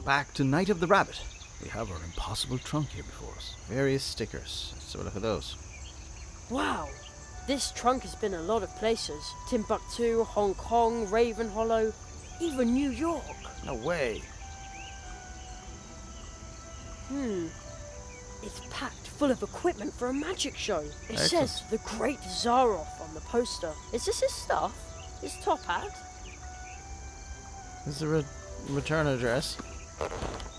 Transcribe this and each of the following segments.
back to Night of the Rabbit. We have our impossible trunk here before us. Various stickers. Let's have a look at those. Wow, this trunk has been a lot of places. Timbuktu, Hong Kong, Ravenhollow, even New York. No way. It's packed full of equipment for a magic show. It Excellent. says The Great Zaroff on the poster. Is this his stuff? His top hat? This is a return address.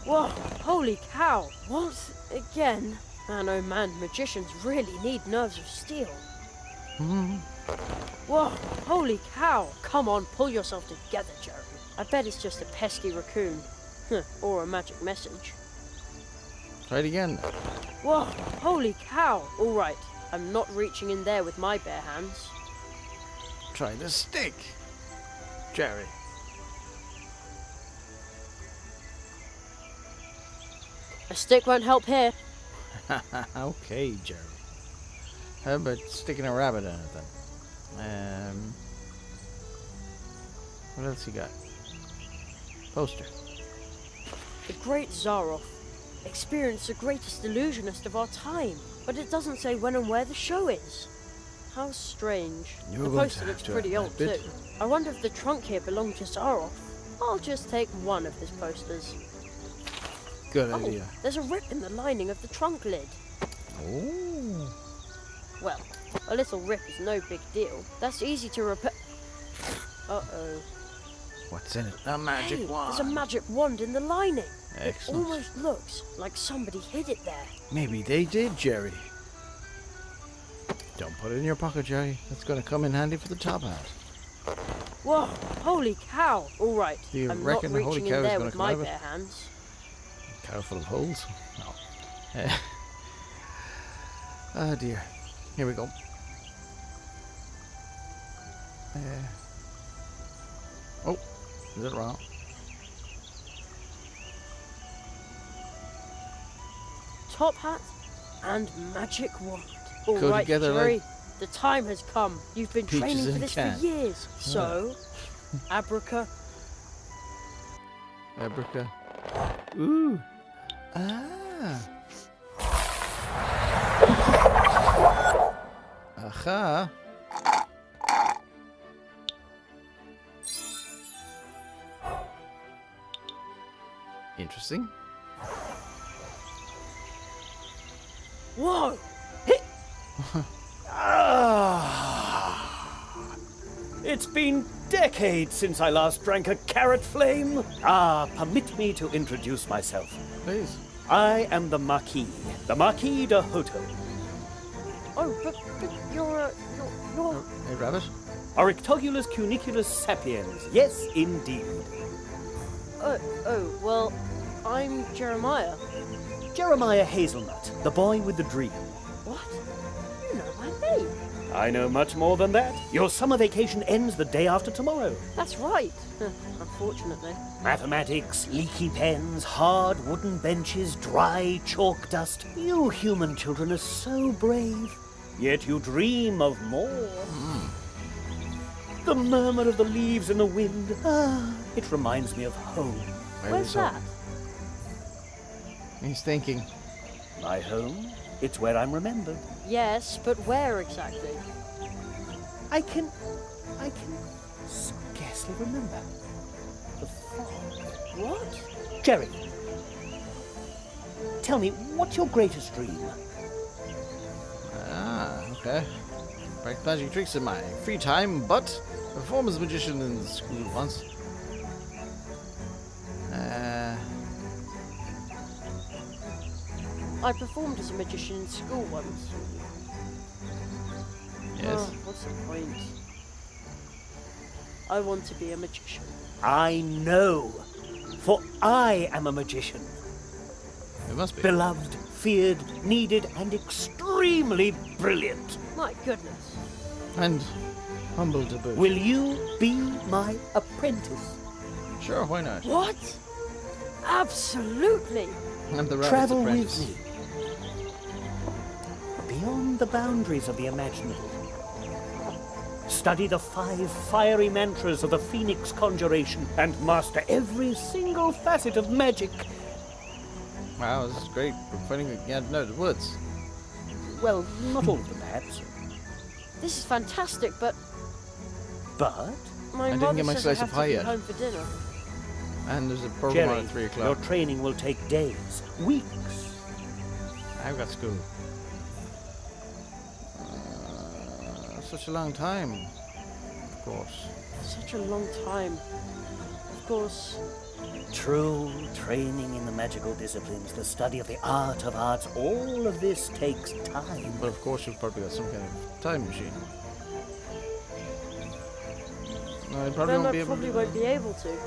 Whoa, holy cow. Once again. Man, oh man, magicians really need nerves of steel. Whoa, holy cow. Come on, pull yourself together, Jerry. I bet it's just a pesky raccoon. Or a magic message. Try it again. Whoa, holy cow. All right, I'm not reaching in there with my bare hands. Try the stick. Jerry. A stick won't help here. Okay, Jerry. How about sticking a rabbit in it then? What else you got? Poster. The Great Zaroff. Experienced the greatest illusionist of our time. But it doesn't say when and where the show is. How strange. You're The going poster to looks have to pretty have old that bit. too. I wonder if the trunk here belonged to Zaroff. I'll just take one of his posters. Good Oh, idea. there's a rip in the lining of the trunk lid. Oh. Well, a little rip is no big deal. That's easy to repair. Uh-oh. What's in it? A magic Hey, wand. there's a magic wand in the lining. Excellent. It almost looks like somebody hid it there. Maybe they did, Jerry. Don't put it in your pocket, Jerry. That's going to come in handy for the top hat. Whoa, holy cow. All right, Do you I'm not reckon the holy reaching cow in is there gonna with come my out of it? bare hands. Cow full of holes? No. Oh dear. Here we go. Oh, is it wrong? Top hat and magic wand. All Go right, together Jerry, like the time has come. You've been peaches training in for a this can. for years. So, abraca. Abraca. Ooh. Ah. Aha. Interesting. Whoa! It's been decades since I last drank a carrot flame. Permit me to introduce myself. Please. I am the Marquis de Hoto. Oh, but you're Hey, rabbit. Orictogulus cuniculus sapiens. Yes, indeed. well, I'm Jeremiah. Jeremiah Hazelnut, the boy with the dream. What? You know my name. I know much more than that. Your summer vacation ends the day after tomorrow. That's right. Unfortunately. Mathematics, leaky pens, hard wooden benches, dry chalk dust. You human children are so brave. Yet you dream of more. The murmur of the leaves in the wind. It reminds me of home. Where's that? He's thinking. My home? It's where I'm remembered. Yes, but where exactly? I can scarcely remember. The fog. What? Jerry, tell me, what's your greatest dream? Ah, okay. Practice magic tricks in my free time, but perform as a magician in the school once. I performed as a magician in school once. Yes. Oh, what's the point? I want to be a magician. I know, for I am a magician. It must be. Beloved, feared, needed, and extremely brilliant. My goodness. And humble to boot. Will you be my apprentice? Sure, why not? What? Absolutely. I'm the rabbit's Travel apprentice. with me. Beyond the boundaries of the imaginable. study the 5 fiery mantras of the Phoenix Conjuration, and master every single facet of magic. Wow, this is great. We're finding the woods. Well, not all of them, perhaps. This is fantastic, but But, my didn't mother get my says slice I of have pie to be yet. home for dinner. And there's a program Jerry, on at 3 your o'clock. training will take days, weeks. I've got school. Such a long time. Of course. Such a long time. Of course. True training in the magical disciplines, the study of the art of arts, all of this takes time. But of course you've probably got some kind of time machine. No, you probably Then won't be I able probably to. won't be able to.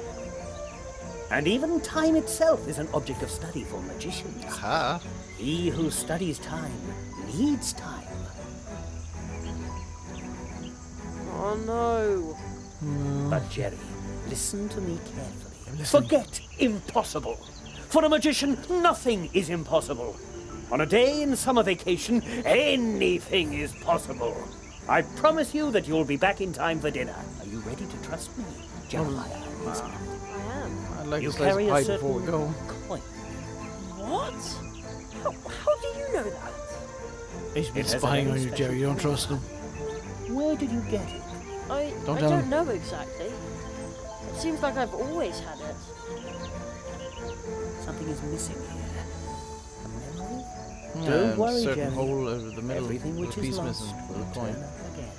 And even time itself is an object of study for magicians. Aha! He who studies time needs time. Oh no. But Jerry, listen to me carefully. Forget impossible. For a magician, nothing is impossible. On a day in summer vacation, anything is possible. I promise you that you'll be back in time for dinner. Are you ready to trust me, Jeremiah? I am. I'd like You a slice carry of a pie certain before we go. coin. What? How do you know that? He's been It has a spying very on you, special Jerry. You don't point. trust him. Where did you get it? I Don't tell don't him. know exactly. It seems like I've always had it. Something is missing here. A memory? Yeah, Don't worry, certain Jerry. hole over the middle. Everything which the piece is lost missing. will The coin. turn up again.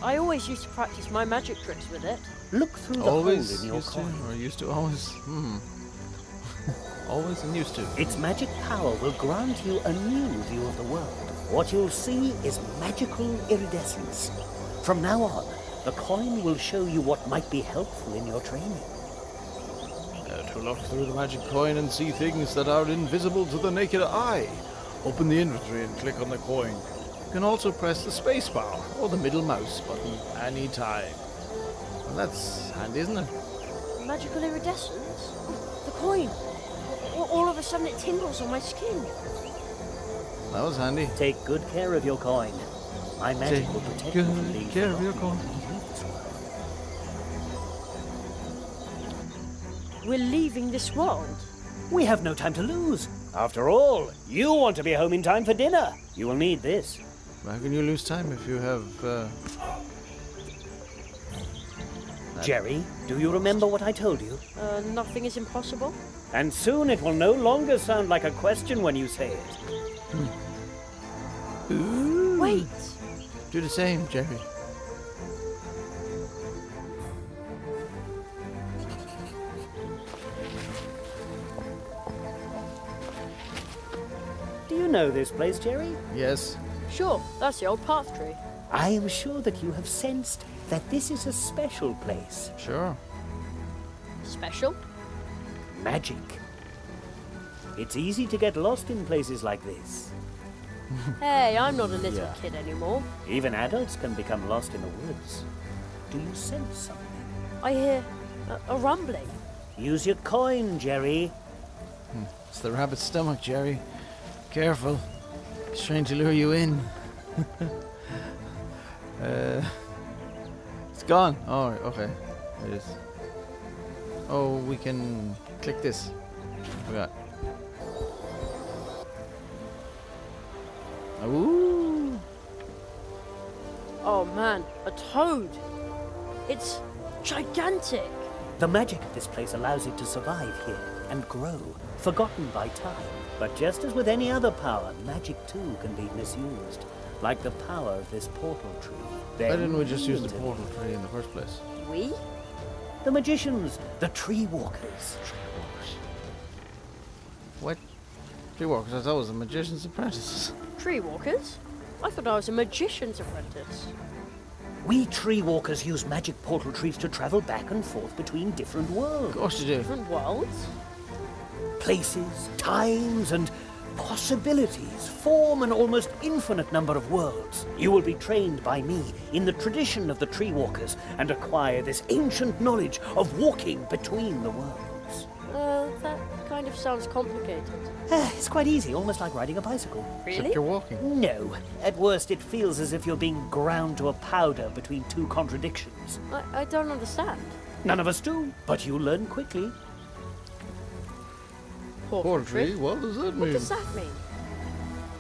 I always used to practice my magic tricks with it. Look through the Always hole in your used to, coin. or used to always. Always and used to. Its magic power will grant you a new view of the world. What you'll see is magical iridescence. From now on, the coin will show you what might be helpful in your training. To look through the magic coin and see things that are invisible to the naked eye. Open the inventory and click on the coin. You can also press the space bar or the middle mouse button anytime. Well, that's handy, isn't it? Magical iridescence? The coin. All of a sudden it tingles on my skin. That was handy. Take good care of your coin. My magic Take will protect you from being good care of your forgotten coin. when you leave this world. We're leaving this world. We have no time to lose. After all, you want to be home in time for dinner. You will need this. How can you lose time if you have, Jerry, do you remember what I told you? Nothing is impossible? And soon it will no longer sound like a question when you say it. Wait. do the same, Jerry. Do you know this place, Jerry? Yes. Sure, that's the old path tree. I am sure that you have sensed that this is a special place. Sure. Special? Magic. It's easy to get lost in places like this. Hey, I'm not a little Yeah. kid anymore. Even adults can become lost in the woods. Do you sense something? I hear a rumbling. Use your coin, Jerry. It's the rabbit's stomach, Jerry. Careful. It's trying to lure you in. It's gone. Oh, okay. It is. Oh, we can click this. We got. Ooh. Oh man, a toad. It's gigantic. The magic of this place allows it to survive here and grow, forgotten by time. But just as with any other power, magic too can be misused, like the power of this portal tree. Why didn't we just use the millions of portal tree in the first place? We? The magicians, the tree walkers. What? Tree walkers? I thought it was a magician's apprentices. Tree walkers? I thought I was a magician's apprentice. We tree walkers use magic portal trees to travel back and forth between different worlds. Of course you do. Different worlds? Places, times, and possibilities form an almost infinite number of worlds. You will be trained by me in the tradition of the tree walkers and acquire this ancient knowledge of walking between the worlds. That kind of sounds complicated. It's quite easy, almost like riding a bicycle. Really? Except you're walking. No. At worst, it feels as if you're being ground to a powder between two contradictions. I don't understand. None of us do, but you learn quickly. Portal tree? What does that What mean? does that mean?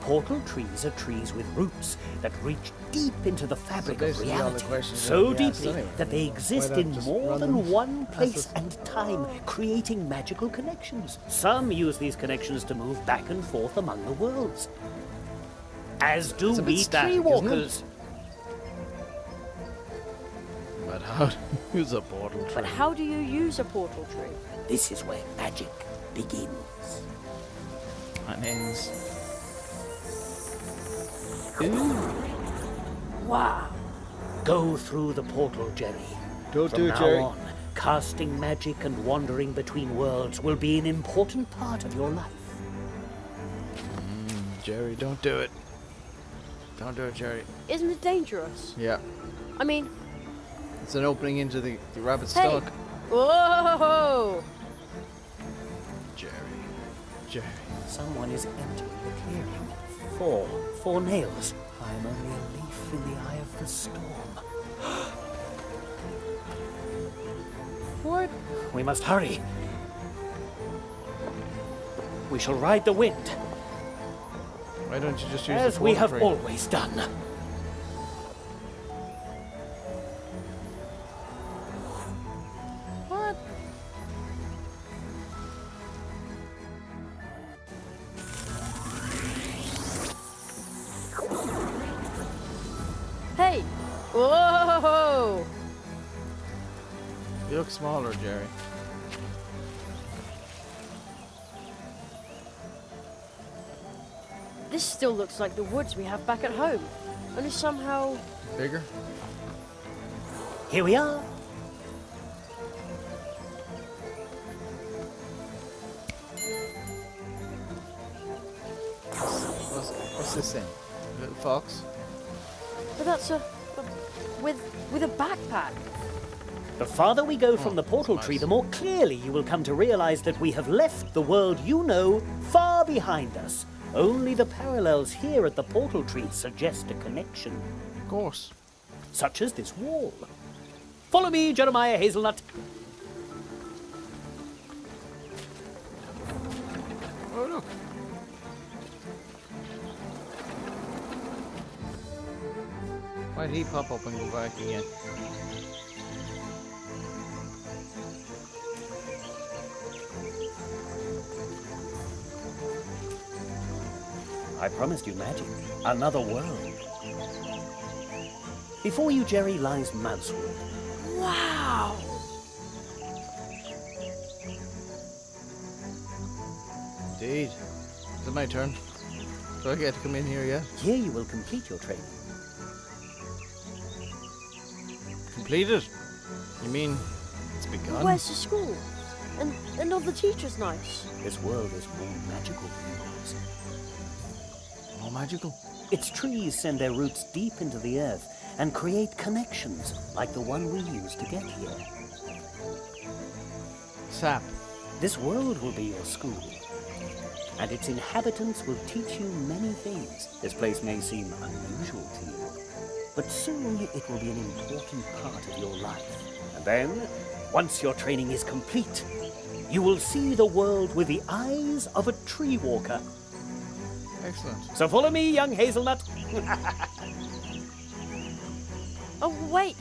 Portal trees are trees with roots that reach deep into the fabric of basically all the reality, questions so that we asked deeply anyway. that they exist Why not in just more run than them one past place us? and time, creating magical connections. Some use these connections to move back and forth among the worlds. As do It's a bit we static, tree isn't it? walkers. But how to use a portal tree? But how do you use a portal tree? This is where magic begins. And ends. Wow. Go through the portal, Jerry. Don't From do it, now Jerry. on, casting magic and wandering between worlds will be an important part of your life. Jerry, don't do it. Don't do it, Jerry. Isn't it dangerous? Yeah. I mean, It's an opening into the rabbit's hey. stomach. Whoa! Jerry. Jerry. Someone is entering the clearing. Four nails. I am only a leaf in the eye of the storm. What? We must hurry. We shall ride the wind, Why don't you just use as the we portal have tree? always done. What? Hey! Whoa! You look smaller, Jerry. This still looks like the woods we have back at home. Only somehow... Bigger? Here we are. What's this thing? A little fox? But that's with a backpack. The farther we go from the portal that's tree, nice. the more clearly you will come to realize that we have left the world you know far behind us. Only the parallels here at the portal tree suggest a connection, Of course. such as this wall. Follow me, Jeremiah Hazelnut. Oh, look. Why did he pop up and go back again? I promised you magic. Another world. Before you, Jerry, lies Mousewood. Wow! Indeed. Is it my turn? Do I get to come in here yet? Here you will complete your training. Completed? You mean it's begun? Where's the school? And all the teachers nice. This world is more magical than yours. More magical? Its trees send their roots deep into the earth and create connections like the one we used to get here. Sap. This world will be your school, and its inhabitants will teach you many things. This place may seem unusual to you, but soon it will be an important part of your life. And then, once your training is complete, you will see the world with the eyes of a tree walker. Excellent. So follow me, young hazelnut. Oh, wait!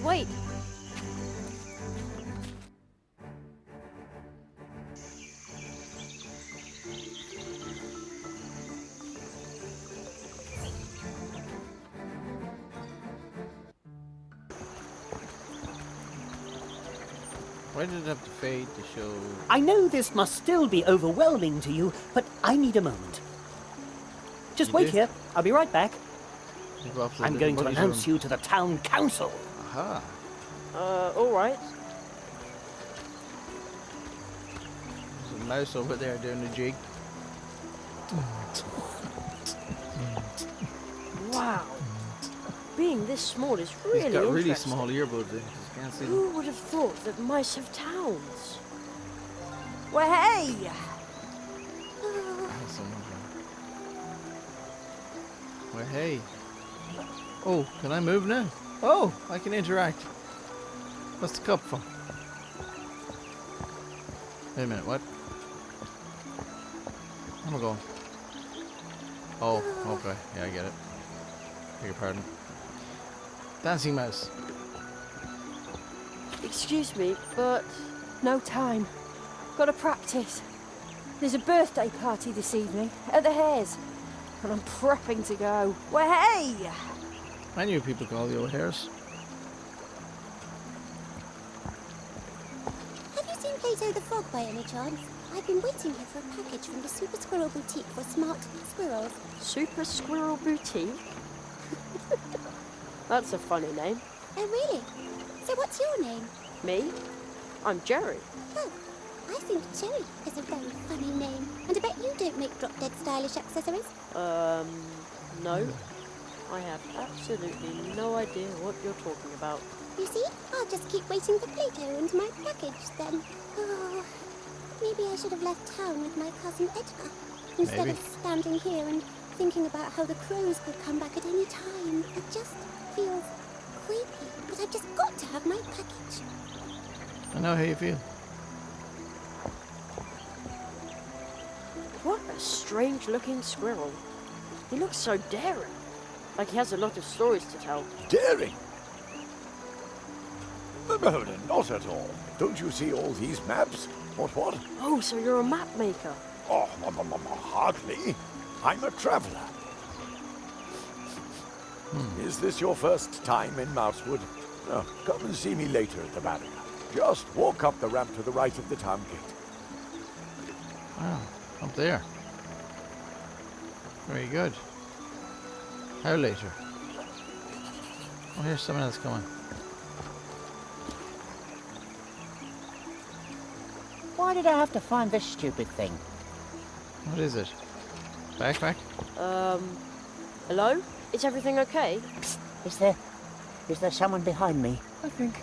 Why did it have to fade to show? I know this must still be overwhelming to you, but I need a moment. Just You wait do? here. I'll be right back. Go off to the I'm little going to buddy's announce room. you to the town council. Aha. Alright. There's a mouse over there doing a jig. Wow. Being this small is really He's got really interesting. small earbuds in. You can't see them. Who would have thought that mice have towns? Well, hey! Why, hey. Oh, can I move now? Oh, I can interact. What's the cup for? Wait a minute, what? Where am I going? Oh, okay. Yeah, I get it. Beg your pardon. Dancing mouse. Excuse me, but No time. Gotta practice. There's a birthday party this evening at the Hares, and I'm prepping to go. Well, hey! I knew people called you O'Hares. Have you seen Plato the Frog by any chance? I've been waiting here for a package from the Super Squirrel Boutique for smart squirrels. Super Squirrel Boutique? That's a funny name. Oh, really? So what's your name? Me? I'm Jerry. Oh, I think Jerry is a very funny name. And I bet you don't make drop-dead stylish accessories. No. I have absolutely no idea what you're talking about. You see? I'll just keep waiting for Plato and my package then. Oh, maybe I should have left town with my cousin Edgar. Instead Maybe. of standing here and thinking about how the crows could come back at any time. It just feels creepy. But I've just got to have my package. I know how you feel. What a strange looking squirrel. He looks so daring. Like he has a lot of stories to tell. Daring? No, not at all. Don't you see all these maps? What? Oh, so you're a map maker. Oh, hardly. I'm a traveller. Is this your first time in Mousewood? Oh, come and see me later at the Manor. Just walk up the ramp to the right of the town gate. Wow, up there. Very good. How later? Oh, here's someone else coming. Why did I have to find this stupid thing? What is it? Backpack? Hello? Is everything okay? Is there someone behind me? I think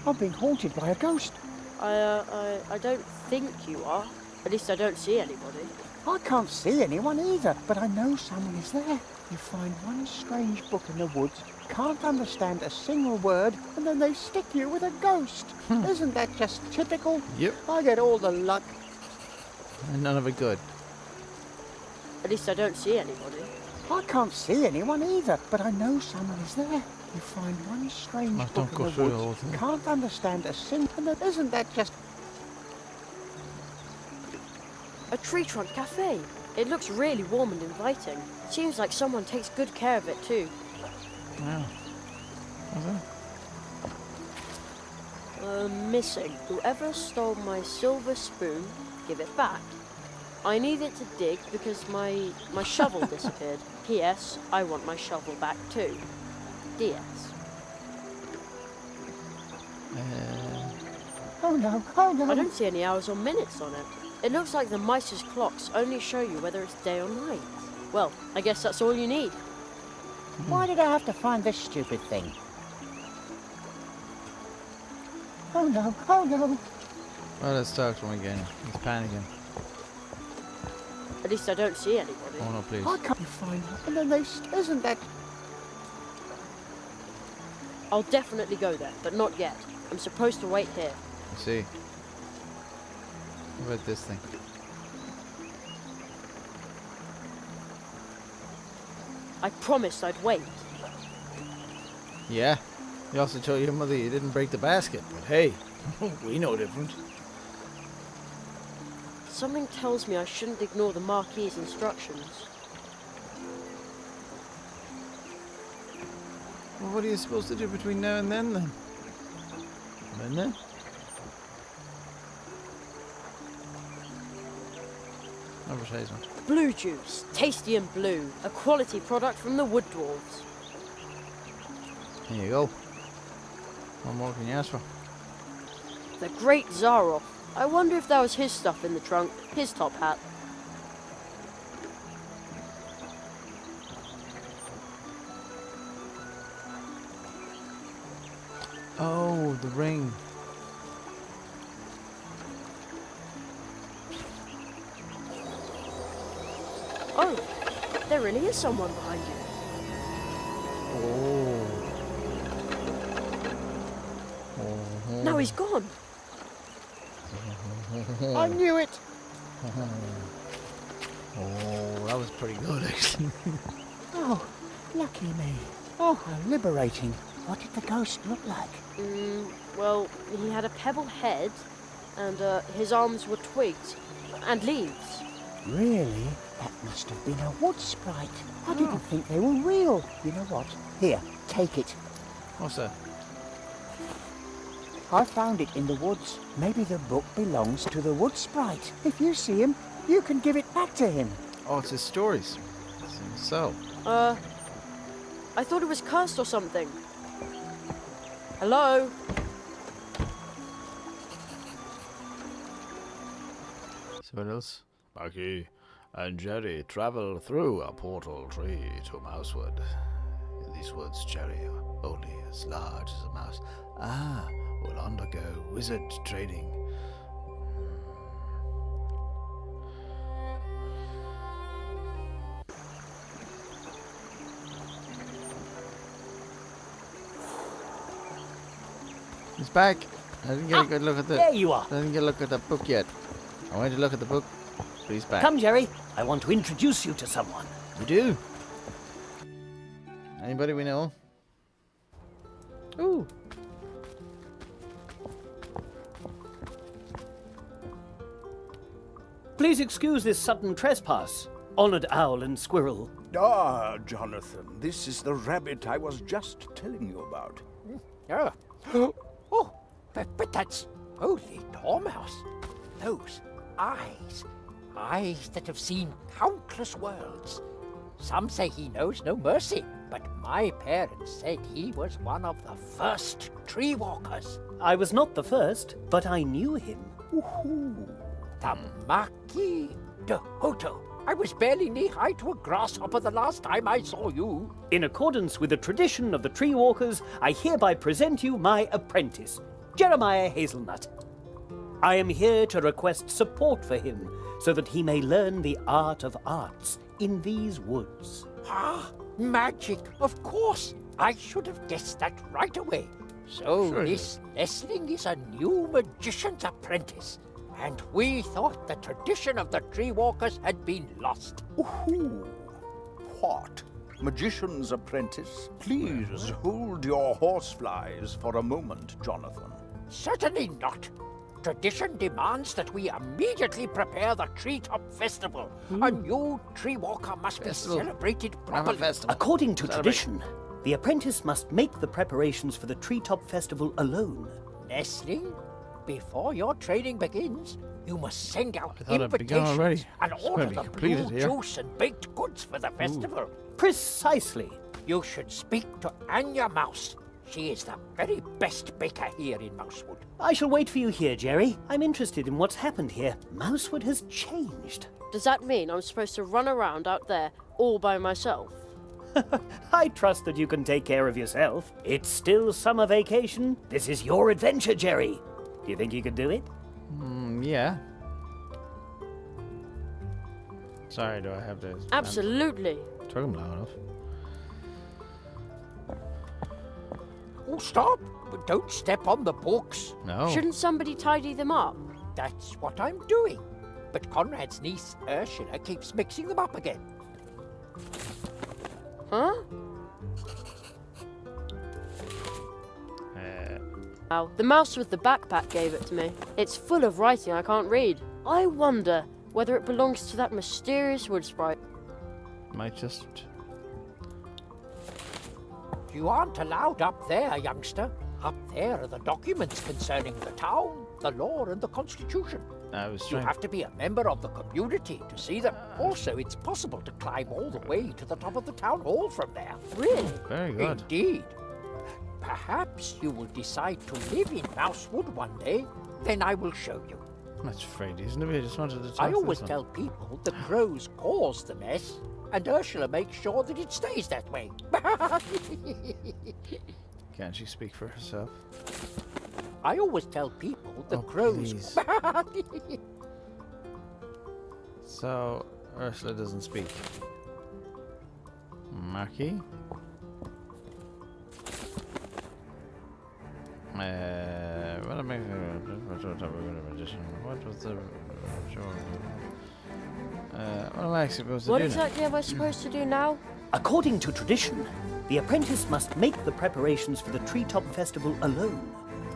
I'm being haunted by a ghost. I don't think you are. At least I don't see anybody. I can't see anyone either, but I know someone is there. You find one strange book in the woods, can't understand a single word, and then they stick you with a ghost. Isn't that just typical? Yep. I get all the luck. And none of it good. At least I don't see anybody. I can't see anyone either, but I know someone is there. You find one strange Oh, book don't in go the through the woods, whole thing. can't understand a single... And isn't that just... A tree trunk cafe. It looks really warm and inviting. Seems like someone takes good care of it too. Wow. What's that? Missing. Whoever stole my silver spoon, give it back. I need it to dig because my shovel disappeared. P.S. I want my shovel back too. D.S. Oh no, oh no. I don't see any hours or minutes on it. It looks like the mice's clocks only show you whether it's day or night. Well, I guess that's all you need. Why did I have to find this stupid thing? Oh no, oh no. Well, let's talk to him again. He's panicking. At least I don't see anybody. Oh no, please. I can't find it. And then they... Isn't that... I'll definitely go there, but not yet. I'm supposed to wait here. I see. What about this thing? I promised I'd wait. Yeah. You also told your mother you didn't break the basket, but hey, we know different. Something tells me I shouldn't ignore the Marquis's instructions. Well, what are you supposed to do between now and then? Minute? Advertisement. Blue juice, tasty and blue, a quality product from the Wood Dwarves. Here you go. What more can you ask for? The Great Zaroff. I wonder if that was his stuff in the trunk, his top hat. Oh, the ring. Oh, there really is someone behind you. Oh. Now he's gone. I knew it! Oh, that was pretty good, actually. Oh, lucky me. Oh, how liberating. What did the ghost look like? Well, he had a pebble head, and his arms were twigs and leaves. Really? That must have been a wood sprite. I didn't think they were real. You know what? Here, take it. What's that? I found it in the woods. Maybe the book belongs to the wood sprite. If you see him, you can give it back to him. Oh, it's his stories. So, I thought it was cursed or something. Hello? so what else? Bucky and Jerry travel through a portal tree to Mousewood. In these woods, Jerry, only as large as a mouse, will undergo wizard training. He's back. I didn't get a good look at There you are. I didn't get a look at the book yet. I wanted to look at the book, but he's back. Come, Jerry. I want to introduce you to someone. You do? Anybody we know? Ooh. Please excuse this sudden trespass, honored owl and squirrel. Ah, Jonathan, this is the rabbit I was just telling you about. Oh, but that's only Dormouse. Those eyes that have seen countless worlds. Some say he knows no mercy, but my parents said he was one of the first tree walkers. I was not the first, but I knew him. The Marquis de Hoto. I was barely knee-high to a grasshopper the last time I saw you. In accordance with the tradition of the tree walkers, I hereby present you my apprentice, Jeremiah Hazelnut. I am here to request support for him so that he may learn the art of arts in these woods. Ah, magic, of course. I should have guessed that right away. So this nestling is a new magician's apprentice. And we thought the tradition of the tree walkers had been lost. Ooh, what? Magician's apprentice? Please hold your horseflies for a moment, Jonathan. Certainly not. Tradition demands that we immediately prepare the treetop festival. A new tree walker must be celebrated properly. According to tradition, the apprentice must make the preparations for the treetop festival alone. Nestling, before your training begins, you must send out thought it'd begun already. invitations and It's order gonna the be completed blue here. juice and baked goods for the festival. Precisely. You should speak to Anya Mouse. She is the very best baker here in Mousewood. I shall wait for you here, Jerry. I'm interested in what's happened here. Mousewood has changed. Does that mean I'm supposed to run around out there all by myself? I trust that you can take care of yourself. It's still summer vacation. This is your adventure, Jerry. Do you think you could do it? Yeah. Sorry, do I have to... Absolutely. Took him long enough. Oh, stop! Don't step on the books. No. Shouldn't somebody tidy them up? That's what I'm doing. But Conrad's niece, Ursula, keeps mixing them up again. Huh? Wow, the mouse with the backpack gave it to me. It's full of writing I can't read. I wonder whether it belongs to that mysterious wood sprite. Might just... You aren't allowed up there, youngster. Up there are the documents concerning the town, the law, and the constitution. I was You trying... have to be a member of the community to see them. Also, it's possible to climb all the way to the top of the town hall from there. Really? Very good. Indeed. Perhaps you will decide to live in Mousewood one day. Then I will show you. That's afraid, isn't it? I just wanted to talk I to always this one. tell people the crows caused the mess, and Ursula makes sure that it stays that way. Can't she speak for herself? I always tell people the Oh, crows. please. So, Ursula doesn't speak. Marky? What am I? What was the? What am I supposed to What do? exactly am I supposed to do now? According to tradition, the apprentice must make the preparations for the Treetop Festival alone.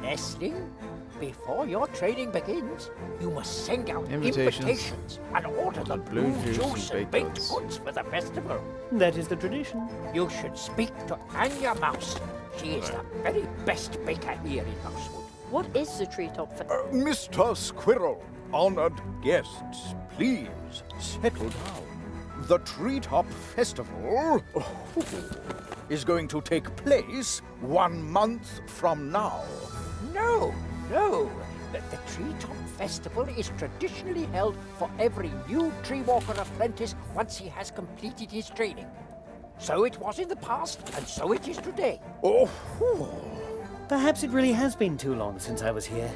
Nestling, before your training begins, you must send out Invitations. invitations and order the blue juice and baked goods for the festival. That is the tradition. You should speak to Anya Mouse. She is the very best baker here in Mousewood. What is the treetop Mr. Squirrel, honored guests, please settle down. The Treetop Festival is going to take place 1 month from now. No. The Treetop Festival is traditionally held for every new tree walker apprentice once he has completed his training. So it was in the past, and so it is today. Oh, Perhaps it really has been too long since I was here.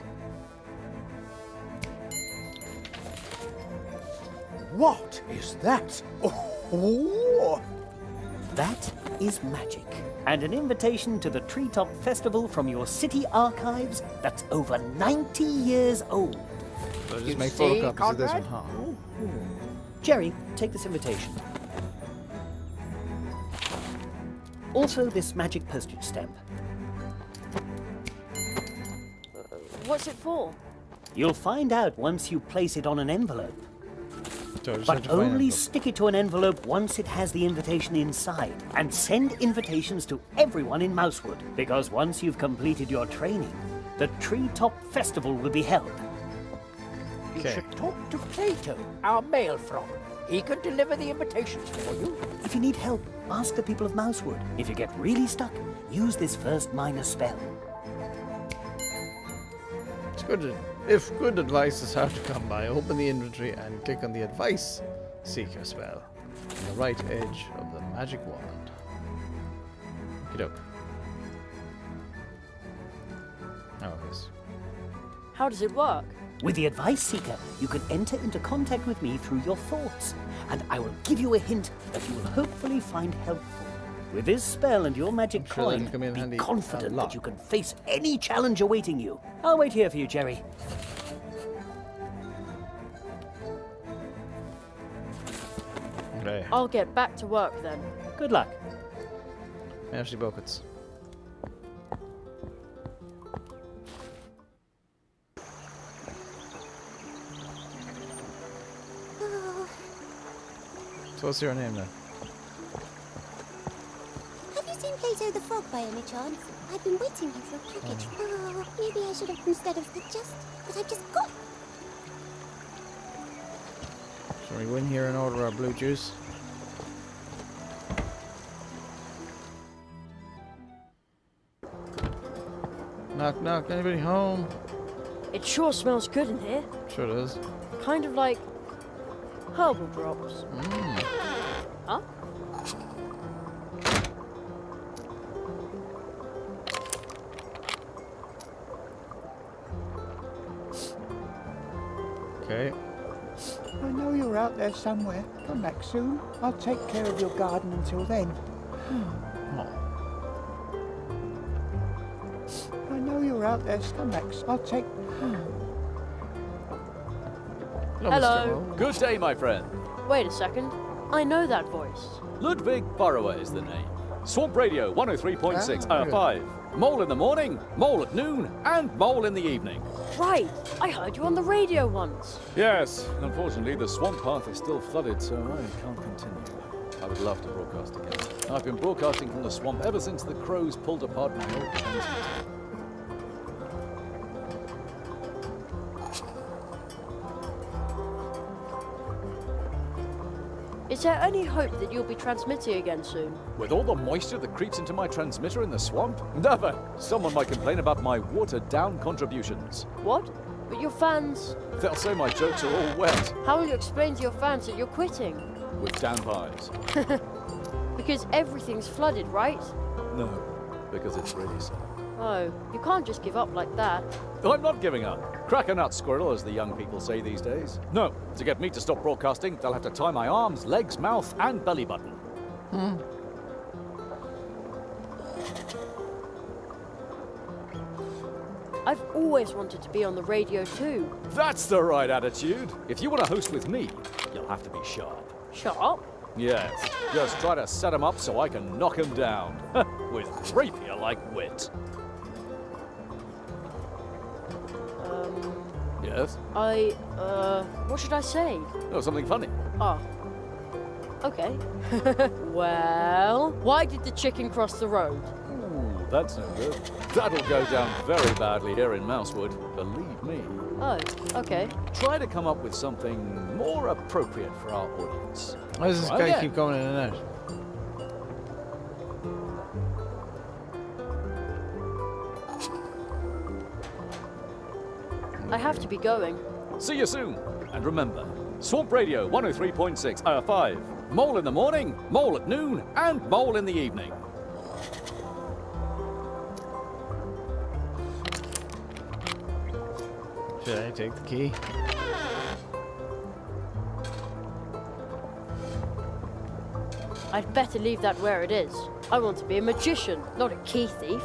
what is that? Oh, That is magic. And an invitation to the Treetop Festival from your city archives that's over 90 years old. So just You make see, photocopies of this one, Conrad? huh? Jerry, take this invitation. Also this magic postage stamp. What's it for? You'll find out once you place it on an envelope. So I just have But to find only it. stick it to an envelope once it has the invitation inside. And send invitations to everyone in Mousewood. Because once you've completed your training, the Treetop Festival will be held. You Okay. should talk to Plato, our mail frog. He can deliver the invitations for you. If you need help, ask the people of Mousewood. If you get really stuck, use this first minor spell. It's good. If good advice is hard to come by, open the inventory and click on the Advice Seeker spell on the right edge of the magic wand. Okey-doke. Oh, yes. How does it work? With the Advice Seeker, you can enter into contact with me through your thoughts, and I will give you a hint that you will hopefully find helpful. With this spell and your magic I'm sure that'll coin, come in handy be a confident lot. that you can face any challenge awaiting you. I'll wait here for you, Jerry. Okay. I'll get back to work then. Good luck. Merci buckets. Oh, So what's your name then? have you seen Plato the Frog by any chance? I've been waiting here for a package. Oh, maybe I should have instead of but I've just got. Shall we go in here and order our blue juice? Knock knock, anybody home? It sure smells good in here. Sure does. Kind of like herbal drops. Huh? Okay. I know you're out there somewhere. Come back soon. I'll take care of your garden until then. Oh. I know you're out there. Come back. I'll take. Hello. Mr. Good day, my friend. Wait a second. I know that voice. Ludwig Burrower is the name. Swamp Radio 103.6 Ah, good. 5. Mole in the morning, mole at noon, and mole in the evening. Right. I heard you on the radio once. Yes, unfortunately the swamp path is still flooded, so I can't continue. I would love to broadcast again. I've been broadcasting from the swamp ever since the crows pulled apart my old transmitter. Is there any hope that you'll be transmitting again soon? With all the moisture that creeps into my transmitter in the swamp? Never! Someone might complain about my watered-down contributions. What? But your fans... They'll say my jokes are all wet, How will you explain to your fans that you're quitting? with damp eyes. Because everything's flooded, right? No, because it's really sad. Oh, you can't just give up like that. I'm not giving up. Crack a nut, squirrel, as the young people say these days. No, to get me to stop broadcasting, they'll have to tie my arms, legs, mouth, and belly button. I've always wanted to be on the radio too. That's the right attitude. If you want to host with me, you'll have to be sharp. Sharp? Yes, just try to set him up so I can knock him down. With rapier-like wit. Yes? What should I say? Oh, something funny. Oh. Okay. Well, why did the chicken cross the road? Ooh, that's no good. That'll go down very badly here in Mousewood, believe me. Oh, okay. Try to come up with something more appropriate for our audience. Why does this Try guy again. keep going in and out? I have to be going. See you soon. And remember, Swamp Radio 103.6, 5. Mole in the morning, mole at noon, and mole in the evening. Should I take the key? I'd better leave that where it is. I want to be a magician, not a key thief.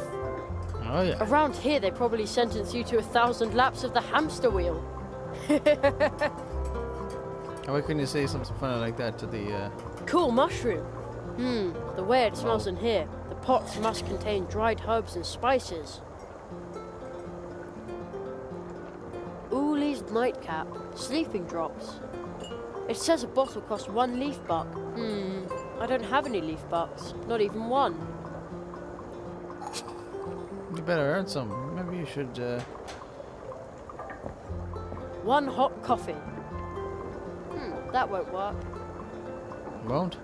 Oh yeah. Around here, they probably sentence you to 1,000 laps of the hamster wheel. Why couldn't you say something funny like that to the, Cool mushroom. The way it smells in here. The pots must contain dried herbs and spices. Oolie's nightcap. Sleeping drops. It says a bottle costs 1 leaf buck. I don't have any leaf bucks. Not even one. You better earn some. Maybe you should, 1 hot coffee. That won't work. won't?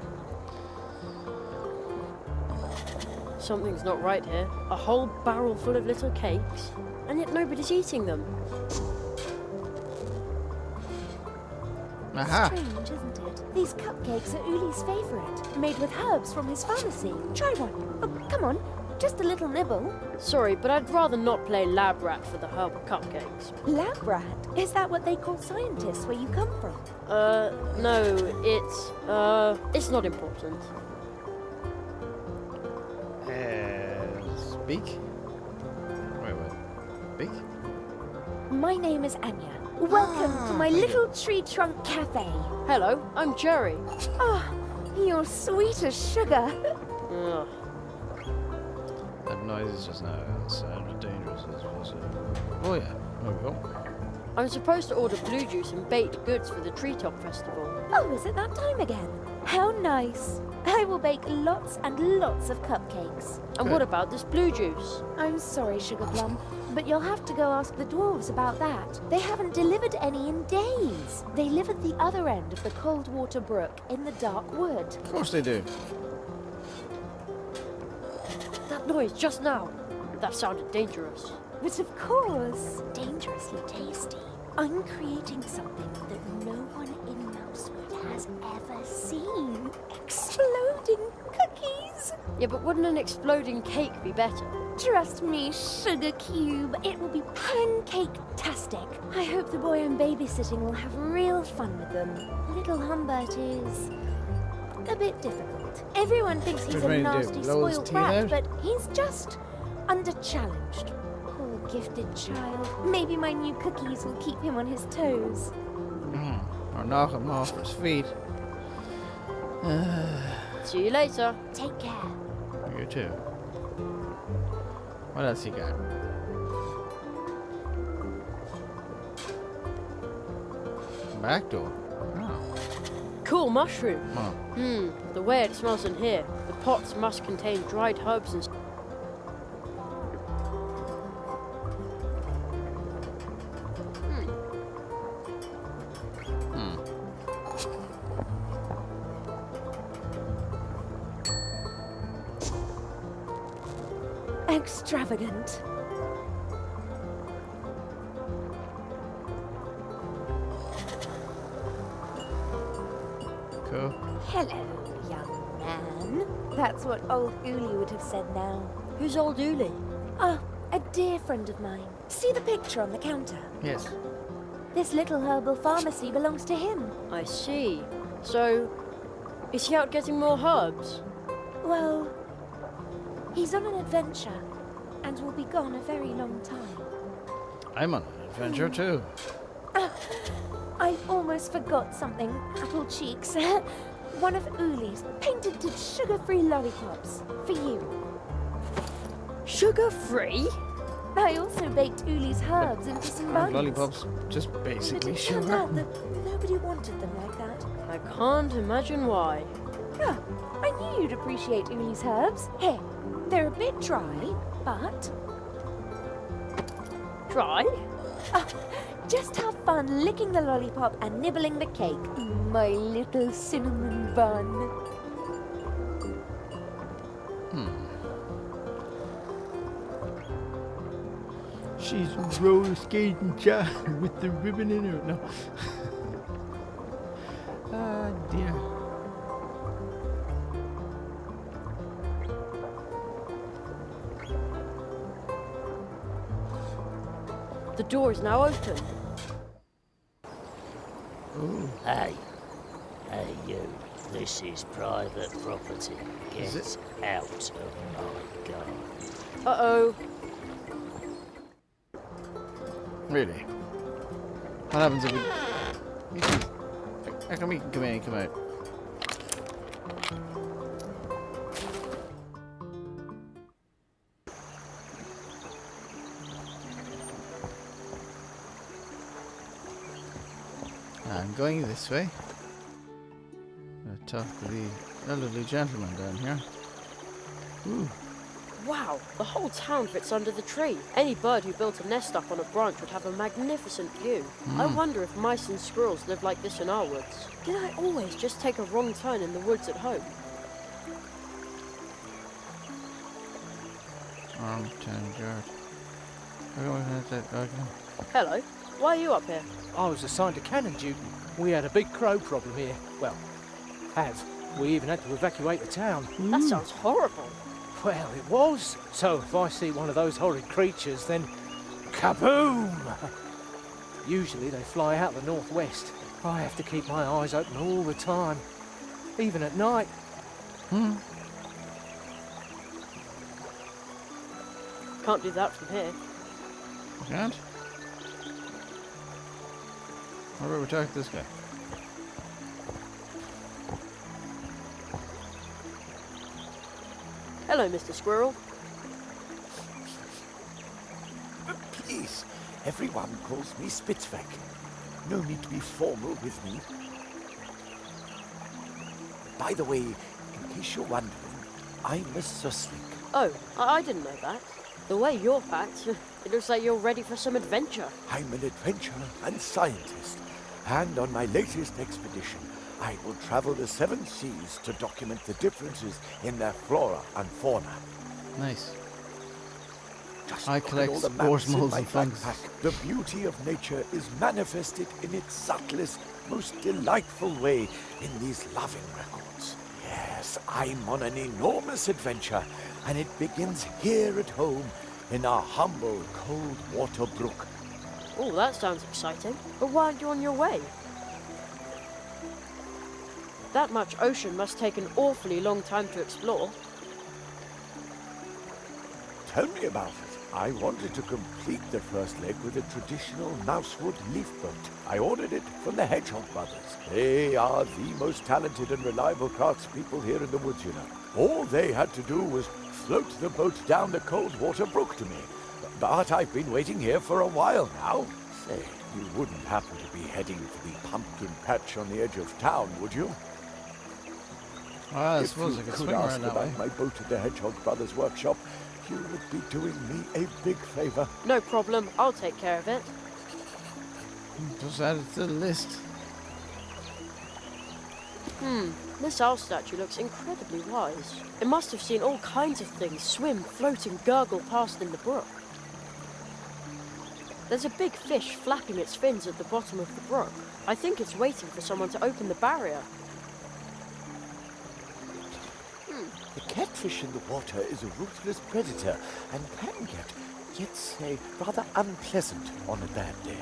Something's not right here. A whole barrel full of little cakes, and yet nobody's eating them. Aha! Strange, isn't it? These cupcakes are Uli's favourite, made with herbs from his pharmacy. Try one. Oh, come on, just a little nibble. Sorry, but I'd rather not play lab rat for the herbal cupcakes. Lab rat? Is that what they call scientists where you come from? No, it's not important. Speak? Wait. Speak? My name is Anya. Welcome to my little tree trunk cafe. Hello, I'm Jerry. You're sweet as sugar. Ugh. That noise just now sounded dangerous. Oh yeah, there we go. I'm supposed to order blue juice and baked goods for the Treetop Festival. Oh, is it that time again? How nice. I will bake lots and lots of cupcakes. And what about this blue juice? I'm sorry, Sugar Plum, but you'll have to go ask the dwarves about that. They haven't delivered any in days. They live at the other end of the cold water brook in the dark wood. Of course they do. That noise just now. That sounded dangerous. But of course, dangerously tasty. I'm creating something that no one in Mousewood has ever seen. Exploding cookies! Yeah, but wouldn't an exploding cake be better? Trust me, Sugar Cube, it will be pancake-tastic. I hope the boy I'm babysitting will have real fun with them. Little Humbert is a bit difficult. Everyone thinks he's Just a ready to nasty, blow his spoiled teeth brat, out? but he's just under-challenged. Poor gifted child. Maybe my new cookies will keep him on his toes. Or knock him off his feet. See you later. Take care. You too. What else you got? Back door. Oh. Cool mushroom. Oh. The way it smells in here. The pots must contain dried herbs and... Extravagant. Cool. Hello, young man. That's what old Uli would have said now. Who's old Uli? Ah, a dear friend of mine. See the picture on the counter? Yes. This little herbal pharmacy belongs to him. I see. So, is he out getting more herbs? Well, he's on an adventure and will be gone a very long time. I'm on an adventure too. I almost forgot something, Apple Cheeks. One of Uli's patented sugar-free lollipops for you. Sugar-free? I also baked Uli's herbs into some buns. Lollipops, just But basically it turned sugar. out that nobody wanted them like that. I can't imagine why. Ah, I knew you'd appreciate Uli's herbs. Here, they're a bit dry, but Try? just have fun licking the lollipop and nibbling the cake. My little cinnamon bun. She's roller skating child with the ribbon in her. No. Ah, dear. The door is now open. Hey, you. This is private property. Get Is out of my garden. Uh-oh. Really? What happens if we... How come we can come in and come out? I'm going this way. I'll talk to the elderly gentleman down here. Ooh. Wow, the whole town fits under the tree. Any bird who built a nest up on a branch would have a magnificent view. I wonder if mice and squirrels live like this in our woods. Did I always just take a wrong turn in the woods at home? Armtown Yard. Okay. Hello, why are you up here? I was assigned to cannon duty. We had a big crow problem here. Well, have. We even had to evacuate the town. That sounds horrible. Well, it was. So if I see one of those horrid creatures, then kaboom! Usually they fly out the northwest. I have to keep my eyes open all the time, even at night. Can't do that from here. You can't? How about we talk to this guy? Hello, Mr. Squirrel. Please, everyone calls me Spitzweg. No need to be formal with me. By the way, in case you're wondering, I'm a Sussling. Oh, I didn't know that. The way you're packed, it looks like you're ready for some adventure. I'm an adventurer and scientist, and on my latest expedition, I will travel the 7 seas to document the differences in their flora and fauna. Nice. Just I look at collect all the spores, maps in molds my and fungus. backpack. The beauty of nature is manifested in its subtlest, most delightful way in these loving records. Yes, I'm on an enormous adventure, and it begins here at home in our humble cold water brook. Oh, that sounds exciting. But why aren't you on your way? That much ocean must take an awfully long time to explore. Tell me about it. I wanted to complete the first leg with a traditional Mousewood leaf boat. I ordered it from the Hedgehog brothers. They are the most talented and reliable craftspeople here in the woods, you know. All they had to do was float the boat down the cold water brook to me. But I've been waiting here for a while now. Say, you wouldn't happen to be heading for the pumpkin patch on the edge of town, would you? I If suppose you I could could swing ask around that about way. my boat at the Hedgehog brothers workshop, you would be doing me a big favor. No problem, I'll take care of it. Just add it to the list. This owl statue looks incredibly wise. It must have seen all kinds of things swim, float and gurgle past in the brook. There's a big fish flapping its fins at the bottom of the brook. I think it's waiting for someone to open the barrier. The catfish in the water is a ruthless predator and can get, let's say, rather unpleasant on a bad day.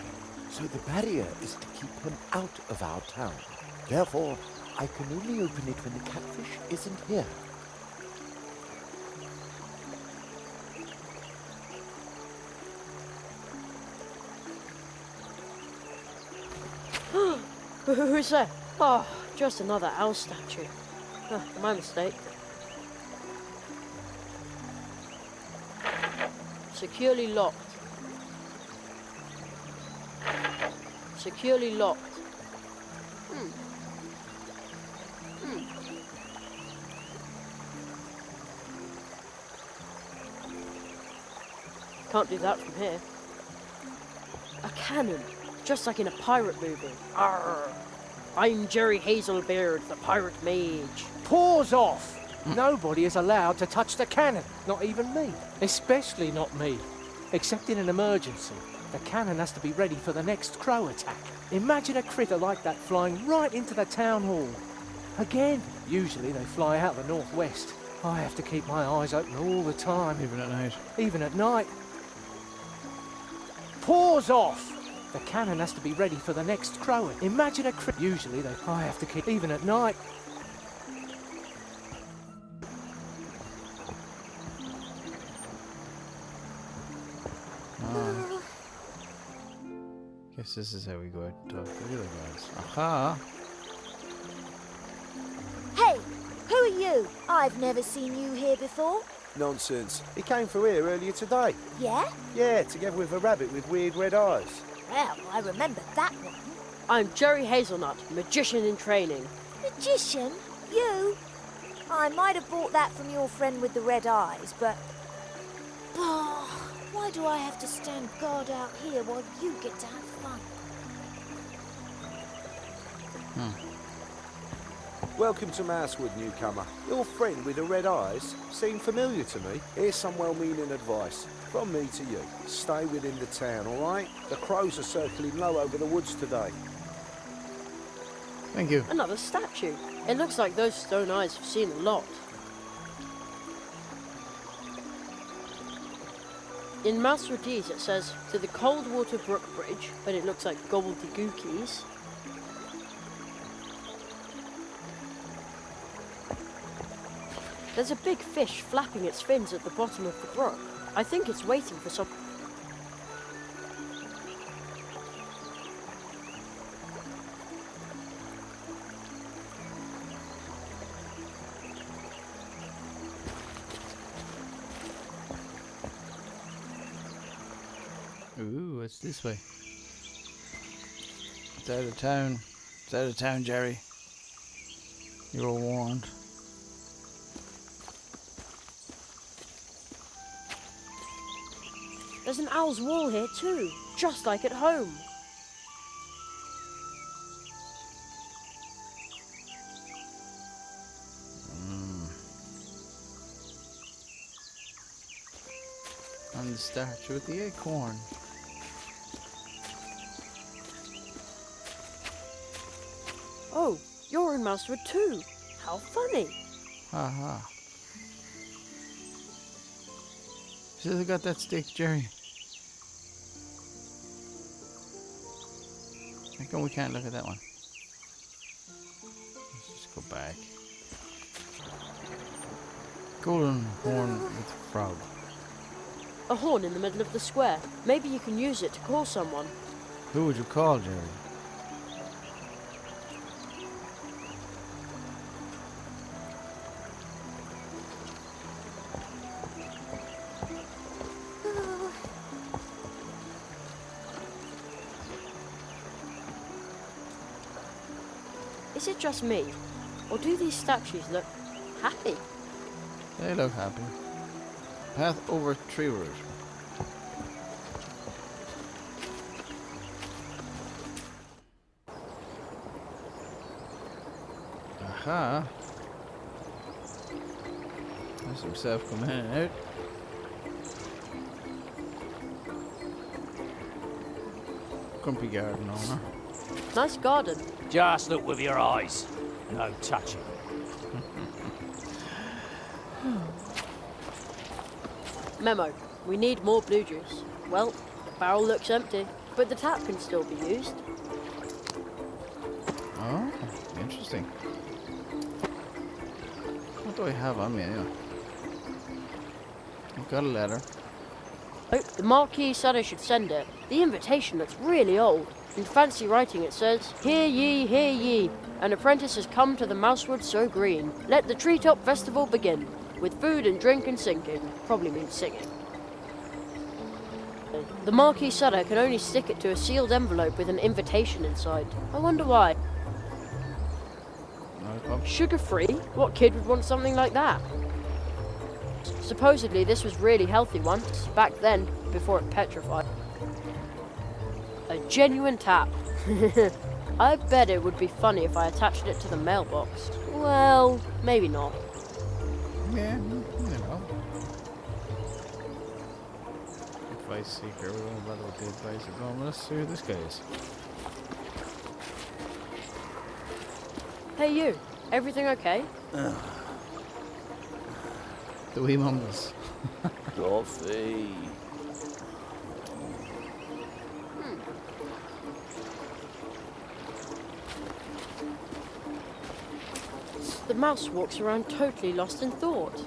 So the barrier is to keep him out of our town. Therefore, I can only open it when the catfish isn't here. Who's there? Oh, just another owl statue. My mistake. Securely locked. Securely locked. Can't do that from here. A cannon, just like in a pirate movie. Arr! I'm Jerry Hazelbeard, the pirate mage. Paws off! Nobody is allowed to touch the cannon, not even me. Especially not me. Except in an emergency. The cannon has to be ready for the next crow attack. Imagine a critter like that flying right into the town hall. Again, usually they fly out the northwest. I have to keep my eyes open all the time. Even at night. Even at night. Paws off! The cannon has to be ready for the next crow. Imagine a critter. Usually I have to keep even at night. Guess this is how we go out and talk to the other guys. Aha! Hey, who are you? I've never seen you here before. Nonsense. He came through here earlier today. Yeah? Yeah, together with a rabbit with weird red eyes. Well, I remember that one. I'm Jerry Hazelnut, magician in training. Magician? You? I might have bought that from your friend with the red eyes, but... Oh, why do I have to stand guard out here while you get to have fun? Welcome to Mousewood, newcomer. Your friend with the red eyes seemed familiar to me. Here's some well-meaning advice from me to you. Stay within the town, all right? The crows are circling low over the woods today. Thank you. Another statue. It looks like those stone eyes have seen a lot. In Mousewood it says, to the Coldwater Brook Bridge, but it looks like gobbledygookies. There's a big fish flapping its fins at the bottom of the brook. I think it's waiting for some... Ooh, what's this way? It's out of town. It's out of town, Jerry. You were warned. There's an owl's wall here too, just like at home. And the statue with the acorn. Oh, you're in Mousewood too. How funny. Haha. Should have got that stick, Jerry. How come we can't look at that one? Let's just go back. Golden horn with frog. A horn in the middle of the square. Maybe you can use it to call someone. Who would you call, Jerry? Is it just me? Or do these statues look happy? They look happy. Path over tree root. Aha. There's himself coming in and out. Grumpy garden owner. Nice garden. Just look with your eyes. No touching. Memo. We need more blue juice. Well, the barrel looks empty, but the tap can still be used. Oh, interesting. What do I have on me anyway? I've got a letter. Oh, the Marquis said I should send it. The invitation looks really old. In fancy writing it says, "Hear ye, hear ye, an apprentice has come to the Mousewood so green. Let the treetop festival begin, with food and drink and sinking." Probably means singing. The marquee setter can only stick it to a sealed envelope with an invitation inside. I wonder why. Sugar-free? What kid would want something like that? Supposedly this was really healthy once, back then, before it petrified. A genuine tap. I bet it would be funny if I attached it to the mailbox. Well, maybe not. Yeah, you know. Advice seeker, we won't bother with the advice of going. Let's see who this guy is. Hey you, everything okay? The wee mumbles. Coffee. The mouse walks around totally lost in thought.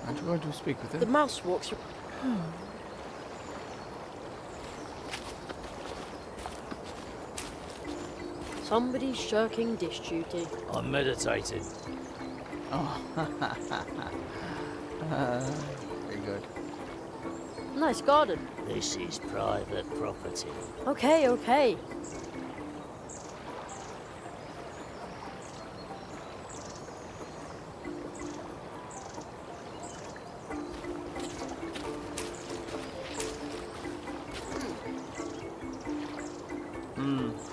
Aren't you going to speak with him? The mouse walks. Somebody's shirking dish duty. I'm meditating. Oh. Very good. Nice garden. This is private property. Okay, okay.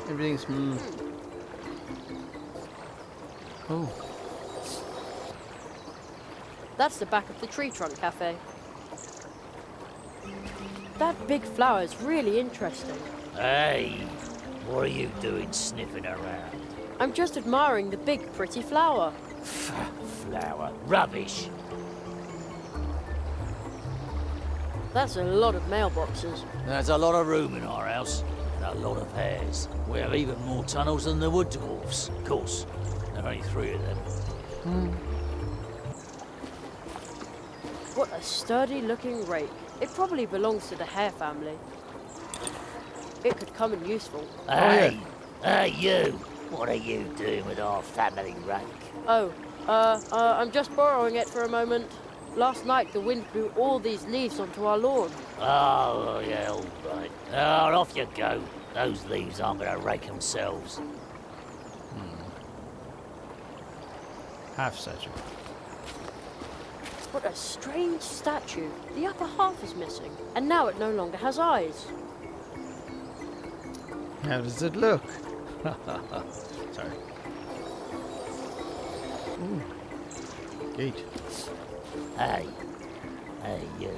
Everything's Oh. That's the back of the Tree Trunk Cafe. That big flower is really interesting. Hey, what are you doing sniffing around? I'm just admiring the big, pretty flower. Flower. Rubbish. That's a lot of mailboxes. There's a lot of room in our house, and a lot of hares. We have even more tunnels than the wood dwarfs. Of course, there are only 3 of them. What a sturdy-looking rake. It probably belongs to the hare family. It could come in useful. Hey, hey you! What are you doing with our family rake? Oh, I'm just borrowing it for a moment. Last night the wind blew all these leaves onto our lawn. Oh, yeah, all right. Oh, off you go. Those leaves aren't going to rake themselves. Half statue. What a strange statue. The upper half is missing, and now it no longer has eyes. How does it look? Sorry. Ooh. Gate. Hey, hey you.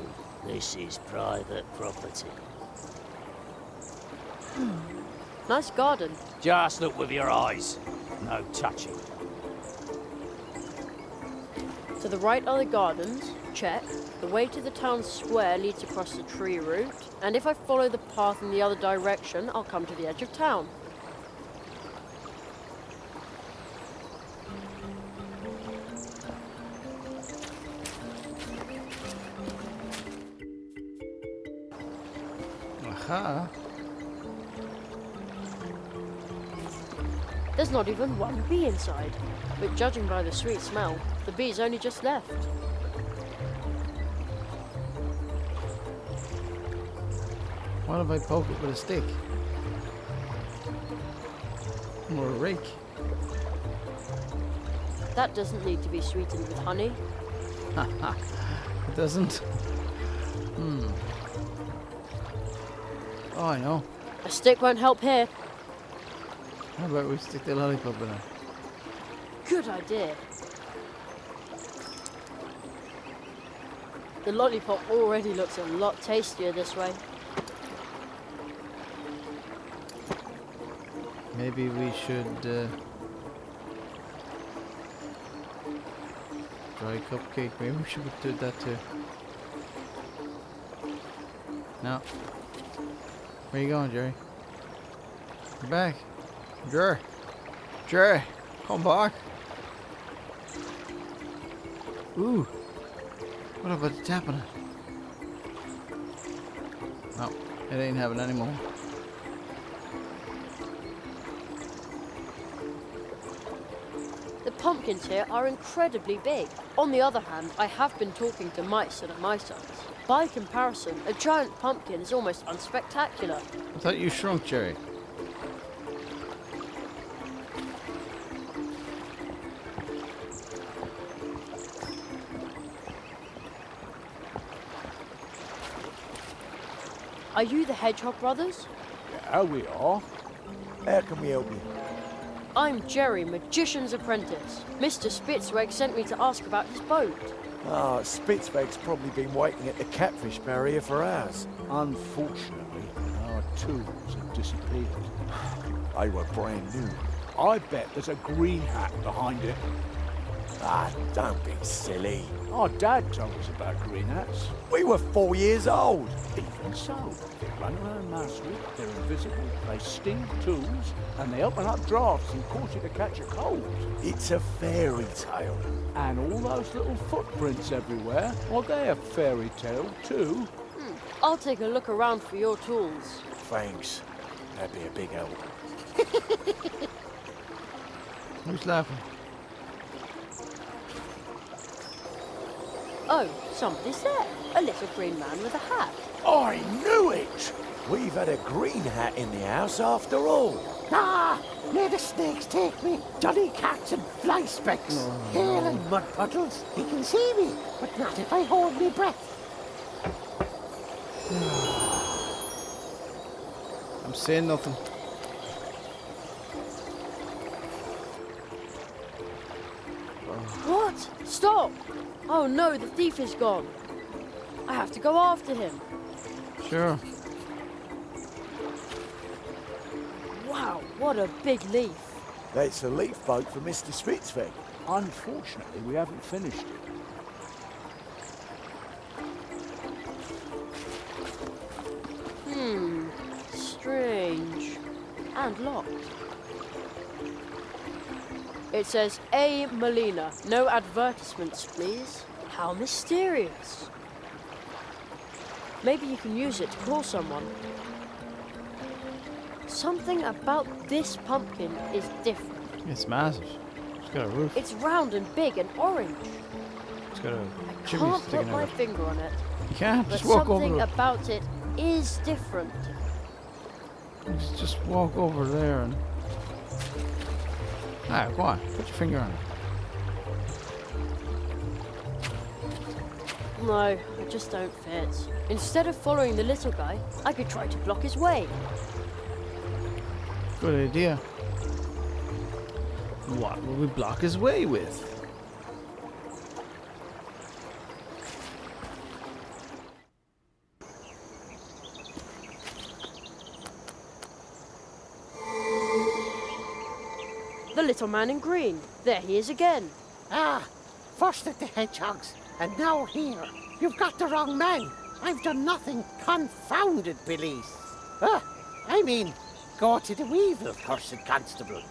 This is private property. Nice garden. Just look with your eyes. No touching. To the right are the gardens. Check. The way to the town square leads across the tree route, and if I follow the path in the other direction, I'll come to the edge of town. Aha. There's not even one bee inside, but judging by the sweet smell, the bee's only just left. What if I poke it with a stick? Or a rake? That doesn't need to be sweetened with honey. It doesn't? Oh, I know. A stick won't help here. How about we stick the lollipop in it? Good idea. The lollipop already looks a lot tastier this way. Maybe we should dry cupcake. Maybe we should do that too. No. Where you going, Jerry? You're back. Jerry. Jerry, come back. Ooh. What about the tapping it? No. It ain't happening anymore. The pumpkins here are incredibly big. On the other hand, I have been talking to mice that are my size. By comparison, a giant pumpkin is almost unspectacular. I thought you shrunk, Jerry. Are you the Hedgehog brothers? Yeah, we are. How can we help you? I'm Jerry, Magician's apprentice. Mr. Spitzweg sent me to ask about his boat. Ah, Spitzweg's probably been waiting at the catfish barrier for hours. Unfortunately, our tools have disappeared. They were brand new. I bet there's a green hat behind it. Ah, don't be silly. Our dad told us about green hats. We were 4 years old. Even so, they run around Mousewood, they're invisible, they sting tools, and they open up drafts and cause you to catch a cold. It's a fairy tale. And all those little footprints everywhere, well, they're a fairy tale too. I'll take a look around for your tools. Thanks. That'd be a big help. Who's laughing? Oh, somebody's there. A little green man with a hat. I knew it! We've had a green hat in the house after all. Ah, let the snakes take me. Jolly cats and fly specks. Hair and mud puddles. He can see me, but not if I hold my breath. I'm saying nothing. What? Stop! Oh no, the thief is gone. I have to go after him. Sure. Wow, what a big leaf. That's a leaf boat for Mr. Spitzweg. Unfortunately, we haven't finished it. Strange. And locked. It says A. Molina. No advertisements, please. How mysterious. Maybe you can use it to call someone. Something about this pumpkin is different. It's massive. It's got a roof. It's round and big and orange. It's got a chimney Can't put sticking my out. finger on it. You can't. But Just walk over. something about it is different. Just walk over there and. Ah, go on. Put your finger on it. No, it just don't fit. Instead of following the little guy, I could try to block his way. Good idea. What will we block his way with? The little man in green. There he is again. Ah, first at the hedgehogs, and now here. You've got the wrong man. I've done nothing. Confounded police. I mean, go to the weevil, cursed constable.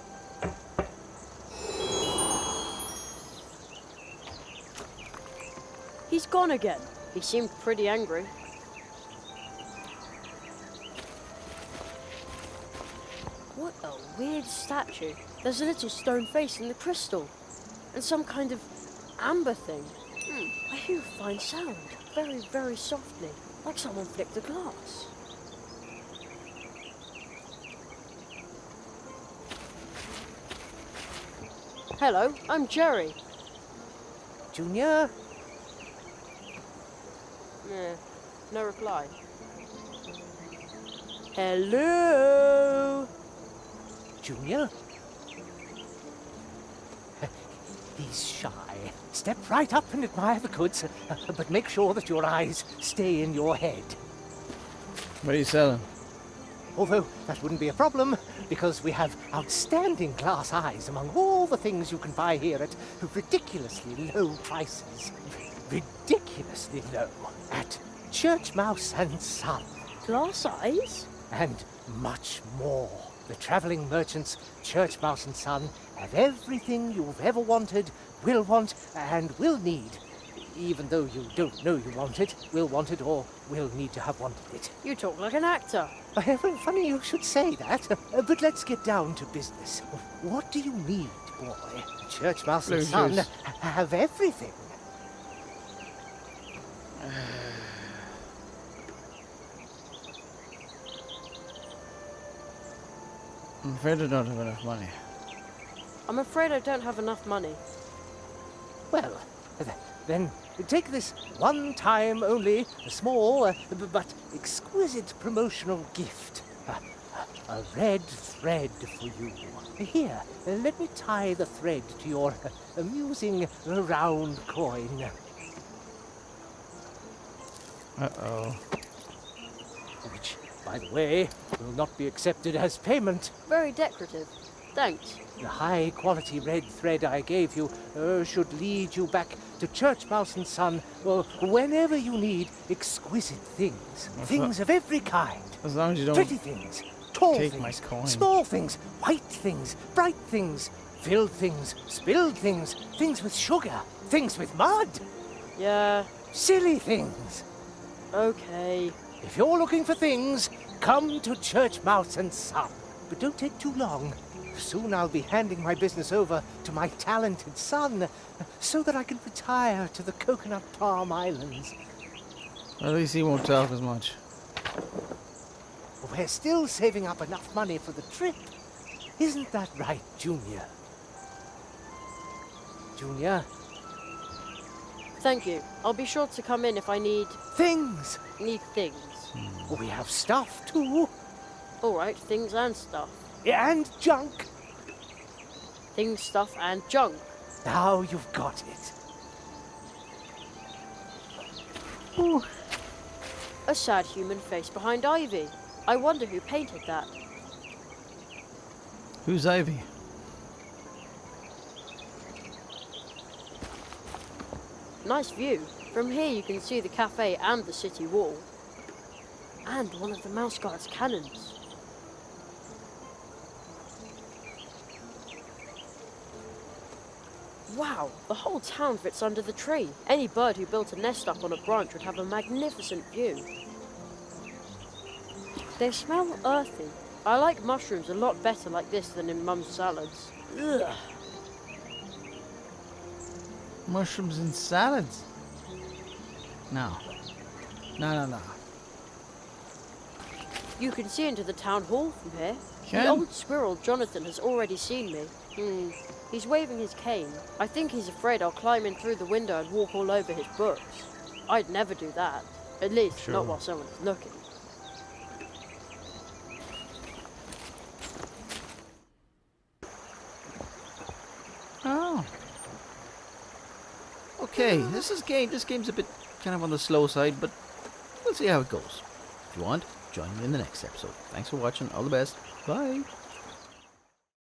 He's gone again. He seemed pretty angry. What a weird statue. There's a little stone face in the crystal. And some kind of amber thing. I hear a fine sound. Very, very softly. Like someone flicked the glass. Hello, I'm Jerry. Junior? No reply. Hello? Junior? He's shy. Step right up and admire the goods, but make sure that your eyes stay in your head. What are you selling? Although that wouldn't be a problem, because we have outstanding glass eyes among all the things you can buy here at ridiculously low prices. Ridiculously low. At Church Mouse and Son. Glass eyes? And much more. The travelling merchants, Church Mouse and Son, have everything you've ever wanted, will want, and will need. even though you don't know you want it, will want it, or will need to have wanted it. You talk like an actor. Well, funny you should say that, but let's get down to business. What do you need, boy? Church Mouse and Son have everything. I'm afraid I don't have enough money. I'm afraid I don't have enough money. Well, then take this one time only, small but exquisite promotional gift. A red thread for you. Here, let me tie the thread to your amusing round coin. Uh-oh. Which, by the way, will not be accepted as payment. Very decorative. Thanks. The high-quality red thread I gave you should lead you back to Church Mouse and Son, well, whenever you need exquisite things. Things of every kind. As long as you don't pretty things, tall take things, my coin. small things, white things, bright things, filled things, spilled things, things with sugar, things with mud. Yeah. Silly things. Okay. If you're looking for things, come to Church Mouse and Son. But don't take too long. Soon I'll be handing my business over to my talented son, so that I can retire to the Coconut Palm Islands. At least he won't talk as much. We're still saving up enough money for the trip. Isn't that right, Junior? Junior? Thank you. I'll be sure to come in if I need... Things! Need things. We have stuff, too. Alright, things and stuff. And junk. Things, stuff, and junk. Now you've got it. Ooh. A sad human face behind Ivy. I wonder who painted that. Who's Ivy? Nice view. From here you can see the cafe and the city wall. And one of the Mouse Guard's cannons. Wow, the whole town fits under the tree. Any bird who built a nest up on a branch would have a magnificent view. They smell earthy. I like mushrooms a lot better like this than in Mum's salads. Ugh. Mushrooms and salads? No. No. You can see into the town hall from here. Can? The old squirrel, Jonathan, has already seen me. He's waving his cane. I think he's afraid I'll climb in through the window and walk all over his books. I'd never do that. At least, not while someone's looking. Oh. Okay, this game's a bit kind of on the slow side, but we'll see how it goes. If you want, join me in the next episode. Thanks for watching. All the best. Bye.